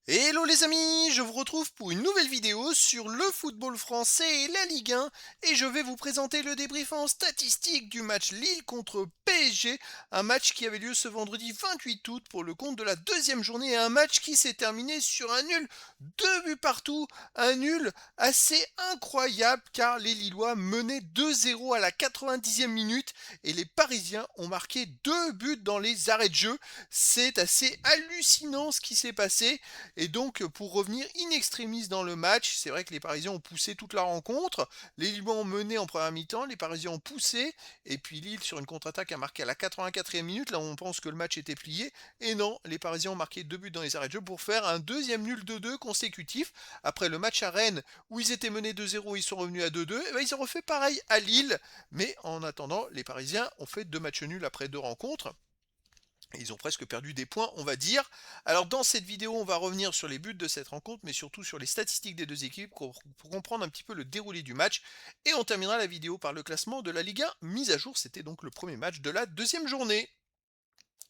Hello les amis, je vous retrouve pour une nouvelle vidéo sur le football français et la Ligue 1 et je vais vous présenter le débrief en statistique du match Lille contre PSG, un match qui avait lieu ce vendredi 28 août pour le compte de la deuxième journée et un match qui s'est terminé sur un nul, 2 buts partout, un nul assez incroyable car les Lillois menaient 2-0 à la 90e minute et les Parisiens ont marqué 2 buts dans les arrêts de jeu. C'est assez hallucinant ce qui s'est passé. Et donc, pour revenir in extremis dans le match, c'est vrai que les Parisiens ont poussé toute la rencontre. Les Lillois ont mené en première mi-temps, les Parisiens ont poussé. Et puis Lille, sur une contre-attaque, a marqué à la 84e minute. Là, on pense que le match était plié. Et non, les Parisiens ont marqué 2 buts dans les arrêts de jeu pour faire un deuxième nul 2-2 consécutif. Après le match à Rennes, où ils étaient menés 2-0, ils sont revenus à 2-2. Et ben, ils ont refait pareil à Lille. Mais en attendant, les Parisiens ont fait 2 matchs nuls après 2 rencontres. Ils ont presque perdu des points, on va dire. Alors dans cette vidéo, on va revenir sur les buts de cette rencontre, mais surtout sur les statistiques des deux équipes pour comprendre un petit peu le déroulé du match. Et on terminera la vidéo par le classement de la Ligue 1 mise à jour. C'était donc le premier match de la deuxième journée.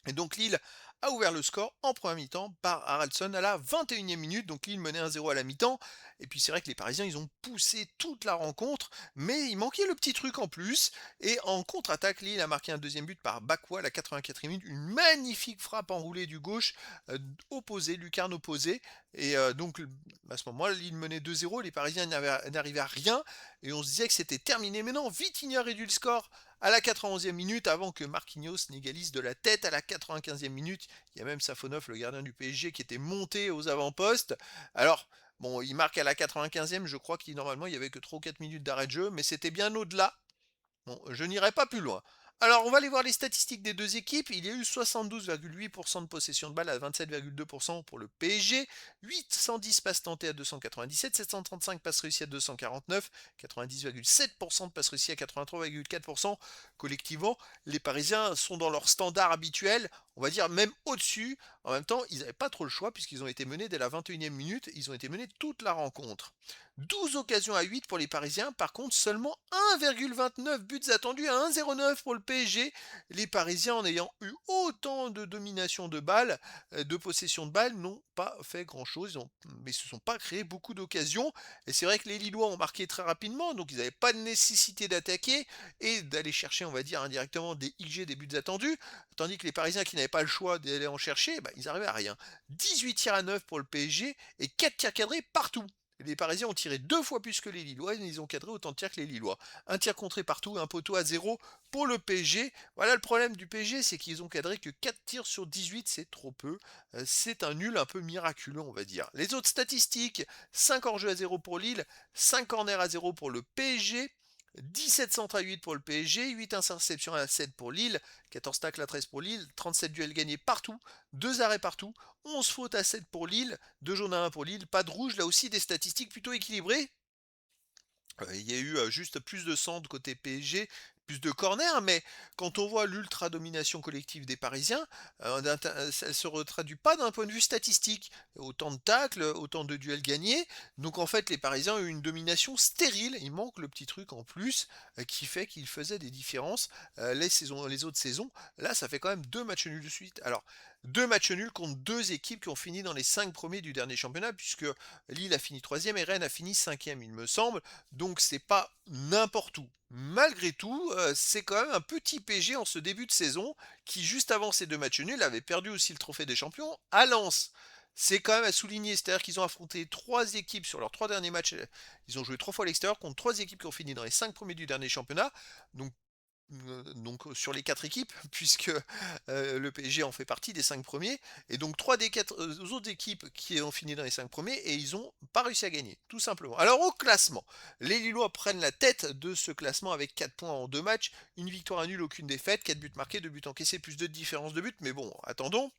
Et donc Lille a ouvert le score en première mi-temps par Haraldson à la 21e minute. Donc Lille menait 1-0 à la mi-temps. Et puis c'est vrai que les Parisiens, ils ont poussé toute la rencontre, mais il manquait le petit truc en plus. Et en contre-attaque, Lille a marqué un deuxième but par Bakwa à la 84e minute. Une magnifique frappe enroulée du gauche, opposé, lucarne opposée. Et donc à ce moment-là, Lille menait 2-0. Les Parisiens n'arrivaient à rien. Et on se disait que c'était terminé. Mais non, Vitinha réduit le score à la 91e minute avant que Marquinhos n'égalise de la tête à la 95e minute. Il y a même Safonov, le gardien du PSG, qui était monté aux avant-postes. Alors, bon, il marque à la 95e, je crois qu'il normalement il y avait que 3 ou 4 minutes d'arrêt de jeu, mais c'était bien au-delà. Bon, je n'irai pas plus loin. Alors, on va aller voir les statistiques des deux équipes. Il y a eu 72,8% de possession de balle à 27,2% pour le PSG, 810 passes tentées à 297, 735 passes réussies à 249, 90,7% de passes réussies à 83,4%. Collectivement, les Parisiens sont dans leur standard habituel, on va dire même au-dessus. En même temps, ils n'avaient pas trop le choix puisqu'ils ont été menés dès la 21e minute. Ils ont été menés toute la rencontre. 12 occasions à 8 pour les Parisiens, par contre seulement 1,29 buts attendus à 1,09 pour le PSG. Les Parisiens, en ayant eu autant de domination de balles, de possession de balles, n'ont pas fait grand-chose, mais se sont pas créé beaucoup d'occasions. Et c'est vrai que les Lillois ont marqué très rapidement, donc ils n'avaient pas de nécessité d'attaquer et d'aller chercher, on va dire, indirectement des XG, des buts attendus, tandis que les Parisiens qui n'avaient pas le choix d'aller en chercher, bah, ils arrivaient à rien. 18 tirs à 9 pour le PSG et 4 tirs cadrés partout. Les Parisiens ont tiré 2 fois plus que les Lillois, et ils ont cadré autant de tirs que les Lillois. Un tir contré partout, un poteau à 0 pour le PSG. Voilà le problème du PSG, c'est qu'ils ont cadré que 4 tirs sur 18, c'est trop peu. C'est un nul un peu miraculeux, on va dire. Les autres statistiques, 5 hors-jeu à 0 pour Lille, 5 corners à 0 pour le PSG, 17 centres à 8 pour le PSG, 8 interceptions à 7 pour Lille, 14 tacles à 13 pour Lille, 37 duels gagnés partout, 2 arrêts partout, 11 fautes à 7 pour Lille, 2 jaunes à 1 pour Lille, pas de rouge, là aussi des statistiques plutôt équilibrées. Il y a eu juste plus de centres côté PSG, plus de corners, mais quand on voit l'ultra domination collective des Parisiens, ça ne se traduit pas d'un point de vue statistique. Autant de tacles, autant de duels gagnés. Donc en fait, les Parisiens ont eu une domination stérile. Il manque le petit truc en plus qui fait qu'ils faisaient des différences les autres saisons. Là, ça fait quand même 2 matchs nuls de suite. Alors, 2 matchs nuls contre 2 équipes qui ont fini dans les 5 premiers du dernier championnat, puisque Lille a fini troisième et Rennes a fini cinquième, il me semble. Donc c'est pas n'importe où. Malgré tout, c'est quand même un petit PG en ce début de saison qui, juste avant ces 2 matchs nuls, avait perdu aussi le trophée des champions à Lens. C'est quand même à souligner, c'est-à-dire qu'ils ont affronté 3 équipes sur leurs 3 derniers matchs. Ils ont joué 3 fois à l'extérieur contre 3 équipes qui ont fini dans les 5 premiers du dernier championnat. Donc sur les 4 équipes, puisque le PSG en fait partie des 5 premiers, et donc 3 des 4 autres équipes qui ont fini dans les 5 premiers, et ils n'ont pas réussi à gagner, tout simplement. Alors au classement, les Lillois prennent la tête de ce classement avec 4 points en 2 matchs, une victoire, un nul, aucune défaite, 4 buts marqués, 2 buts encaissés, plus de différence de buts, mais bon, attendons.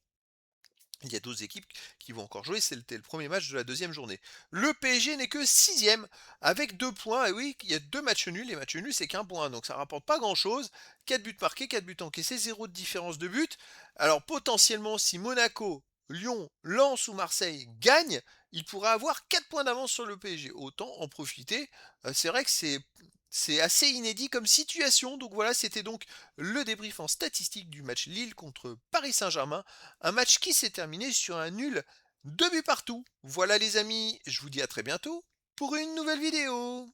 Il y a d'autres équipes qui vont encore jouer, c'était le premier match de la deuxième journée. Le PSG n'est que sixième avec 2 points. Et oui, il y a 2 matchs nuls. Les matchs nuls, c'est qu'un point, donc ça rapporte pas grand-chose. 4 buts marqués, 4 buts encaissés, zéro de différence de but. Alors potentiellement, si Monaco, Lyon, Lens ou Marseille gagnent, ils pourraient avoir 4 points d'avance sur le PSG. Autant en profiter. C'est vrai que c'est assez inédit comme situation. Donc voilà, c'était donc le débrief en statistique du match Lille contre Paris Saint-Germain. Un match qui s'est terminé sur un nul 2 buts partout. Voilà les amis, je vous dis à très bientôt pour une nouvelle vidéo.